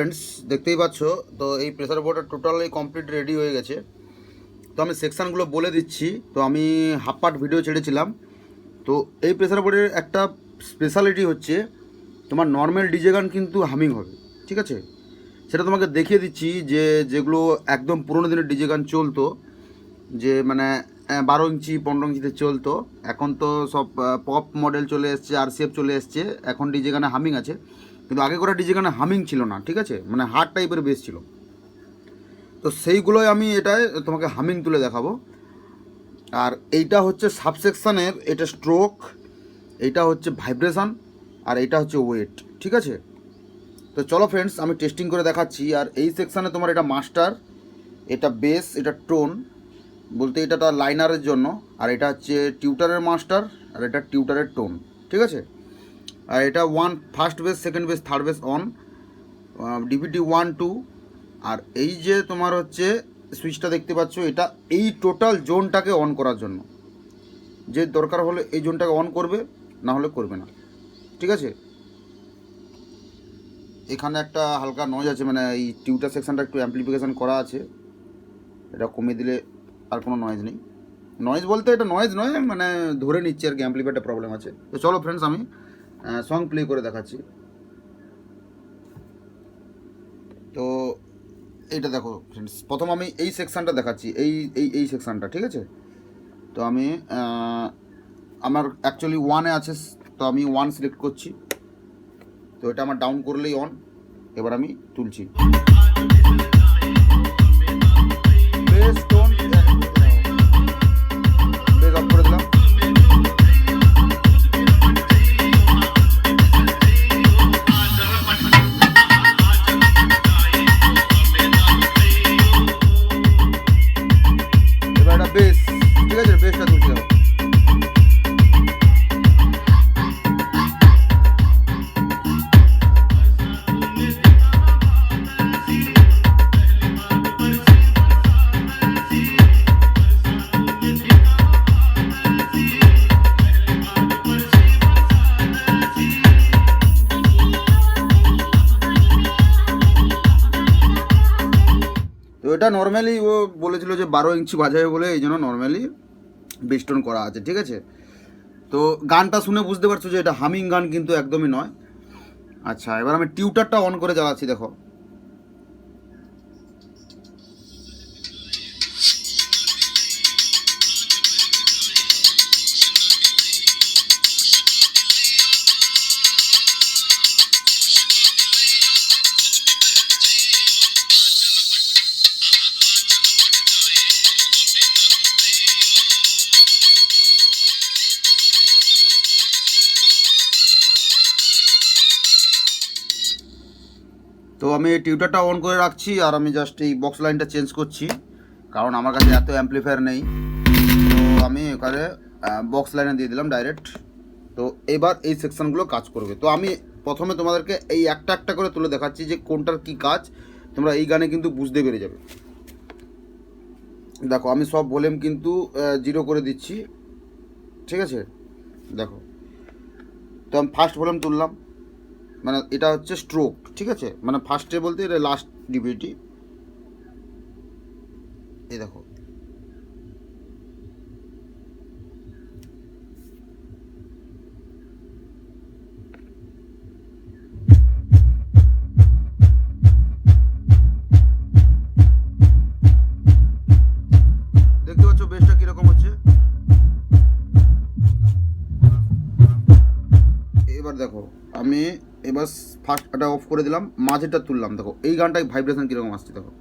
Friends, দেখতেই পাচ্ছ তো এই প্রেসার কুকারটা টোটালি কমপ্লিট রেডি হয়ে গেছে। তো আমি সেকশানগুলো বলে দিচ্ছি। তো আমি হাফ পার্ট ভিডিও ছেড়েছিলাম। তো এই প্রেসার কুকারের একটা স্পেশালিটি হচ্ছে তোমার নর্মাল ডিজে গান কিন্তু হামিং হবে, ঠিক আছে? সেটা তোমাকে দেখিয়ে দিচ্ছি যে যেগুলো একদম পুরোনো দিনের ডিজে গান চলতো, যে মানে 12 ইঞ্চি 15 ইঞ্চিতে চলতো। এখন তো সব পপ মডেল চলে এসছে, RCF চলে এসছে, এখন ডিজে গানে হামিং আছে। কিন্তু আগে করা ডিজে গানে হামিং ছিল না, ঠিক আছে? মানে হার্ড টাইপের বেস ছিল। তো সেইগুলোই আমি এটায় তোমাকে হামিং তুলে দেখাবো। আর এইটা হচ্ছে সাবসেকশানের, এটা স্ট্রোক, এইটা হচ্ছে ভাইব্রেশন, আর এইটা হচ্ছে ওয়েট, ঠিক আছে? তো চলো ফ্রেন্ডস, আমি টেস্টিং করে দেখাচ্ছি। আর এই সেকশানে তোমার এটা মাস্টার, এটা বেস, এটা টোন বলতে এটা লাইনারের জন্য, আর এটা হচ্ছে টিউটারের মাস্টার, আর এটা টিউটারের টোন, ঠিক আছে? আর এটা first base, second base, third base on, DVD 1 2। আর এই যে তোমার হচ্ছে সুইচটা দেখতে পাচ্ছ, এটা এই টোটাল জোনটাকে অন করার জন্য। যে দরকার হলে এই জোনটাকে অন করবে, না হলে করবে না, ঠিক আছে? এখানে একটা হালকা নয়েজ আছে, মানে এই টিউটার সেকশনটা একটু অ্যাম্প্লিফিকেশান করা আছে। এটা কমিয়ে দিলে আর কোনো নয়েজ নেই। নয়েজ বলতে এটা নয়েজ নয়, মানে ধরে নিচ্ছে আর কি অ্যাম্প্লিফায়ারটা প্রবলেম আছে। তো চলো ফ্রেন্ডস, আমি সং প্লে করে দেখাচ্ছি। তো এইটা দেখো ফ্রেন্ডস, প্রথম আমি এই সেকশানটা দেখাচ্ছি, এই সেকশানটা, ঠিক আছে? তো আমি আমার অ্যাকচুয়ালি 1-এ আছে, তো আমি 1 সিলেক্ট করছি। তো এটা আমার ডাউন করলেই অন। এবার আমি তুলছি, বেস টোন বেস অফ করে দিলাম। এবার এটা বেস, ঠিক আছে? বেসটা তুলতে হবে। তো এটা নর্মালি ও বলেছিল যে 12 ইঞ্চি বাজাবে বলে, এই জন্য নর্মালি বেস্টন করা আছে, ঠিক আছে? তো গানটা শুনে বুঝতে পারছো যে এটা হামিং গান কিন্তু একদমই নয়। আচ্ছা, এবার আমি টিউটারটা অন করে চালাচ্ছি, দেখো। তো আমি টিউটারটা অন করে রাখছি, আর আমি জাস্ট এই বক্স লাইনটা চেঞ্জ করছি, কারণ আমার কাছে এত অ্যাম্প্লিফায়ার নেই। তো আমি এখানে বক্স লাইনে দিয়ে দিলাম ডাইরেক্ট। তো এবার এই সেকশনগুলো কাজ করবে। তো আমি প্রথমে তোমাদেরকে এই একটা একটা করে তুলে দেখাচ্ছি যে কোনটার কি কাজ, তোমরা এই গানে কিন্তু বুঝতে পেরে যাবে। দেখো, আমি সব ভলিউম কিন্তু 0 করে দিচ্ছি, ঠিক আছে? দেখো, তো আমি ফার্স্ট ভলিউম তুললাম, মানে এটা হচ্ছে স্ট্রোক, ঠিক আছে? মানে ফার্স্টে বলতে এটা লাস্ট ডিভিডি। এই দেখো, দেখতে পাচ্ছ বেসটা কিরকম হচ্ছে। এবার দেখো, আমি এবার ফার্স্ট এটা অফ করে দিলাম, মাঝেটা তুললাম, দেখো এই গানটায় ভাইব্রেশন কীরকম আসছে, দেখো।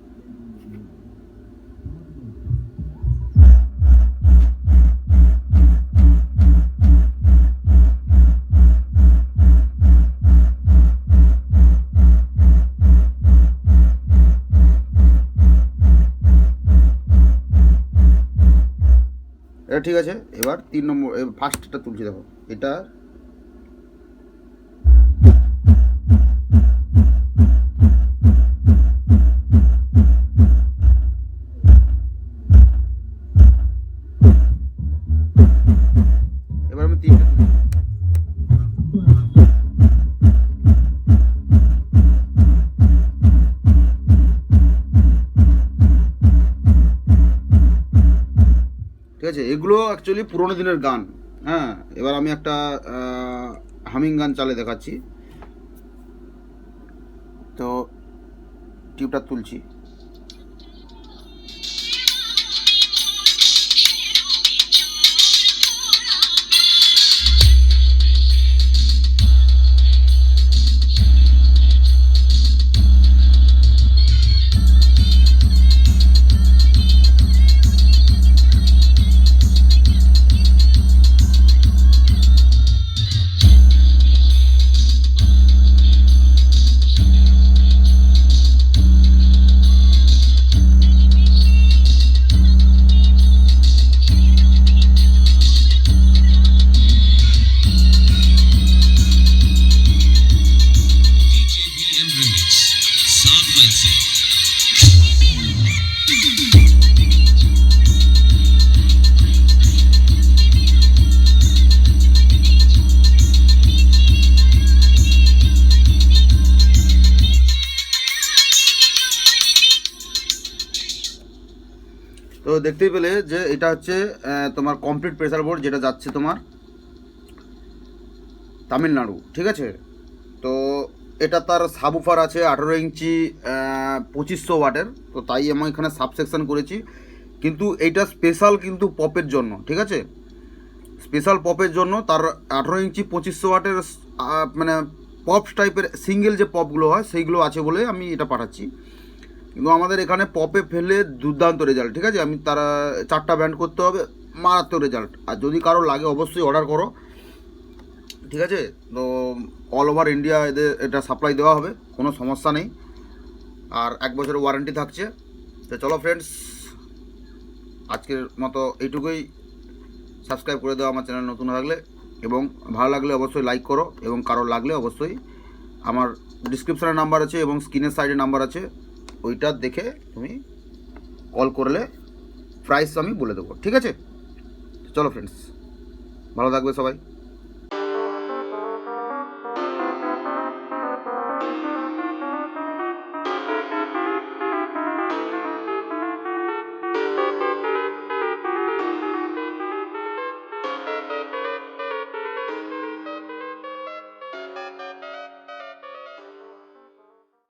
এটা ঠিক আছে। এবার 3 নম্বর ফার্স্টটা তুলছি, দেখো এটা। এবার আমি 3টে তুলছি। আছে, এগুলো অ্যাকচুয়ালি পুরোনো দিনের গান। হ্যাঁ, এবার আমি একটা হামিং গান চালিয়ে দেখাচ্ছি। তো টিউবটা তুলছি। তো দেখতেই পেলে যে এটা হচ্ছে তোমার কমপ্লিট প্রেসার বোর্ড, যেটা যাচ্ছে তোমার তামিলনাড়ু। ঠিক আছে, তো এটা তার সাবউফার আছে 18 ইঞ্চি 2500 ওয়াটের। তো তাই আমি এখানে সাবসেকশন করেছি, কিন্তু এইটা স্পেশাল কিন্তু পপের জন্য। ঠিক আছে, স্পেশাল পপের জন্য তার 18 ইঞ্চি 2500 ওয়াটের মানে পপস টাইপের সিঙ্গেল যে পপগুলো হয় সেইগুলো আছে বলে আমি এটা পাঠাচ্ছি। কিন্তু আমাদের এখানে পপে ফেললে দুর্দান্ত রেজাল্ট। ঠিক আছে, আমি তারা 4টা ব্যান্ড করতে হবে, মারাত্মক রেজাল্ট। আর যদি কারো লাগে অবশ্যই অর্ডার করো। ঠিক আছে, তো অল ওভার ইন্ডিয়া এদের এটা সাপ্লাই দেওয়া হবে, কোনো সমস্যা নেই। আর 1 বছরের ওয়ারেন্টি থাকছে। তো চলো ফ্রেন্ডস, আজকের মতো এইটুকুই। সাবস্ক্রাইব করে দাও আমার চ্যানেল নতুন থাকলে, এবং ভালো লাগলে অবশ্যই লাইক করো, এবং কারো লাগলে অবশ্যই আমার ডিসক্রিপশানে নাম্বার আছে এবং স্ক্রিনের সাইডে নাম্বার আছে, ওইটা দেখে তুমি কল করলে প্রাইস আমি বলে দেবো। ঠিক আছে, চলো ফ্রেন্ডস, ভালো থাকবে সবাই।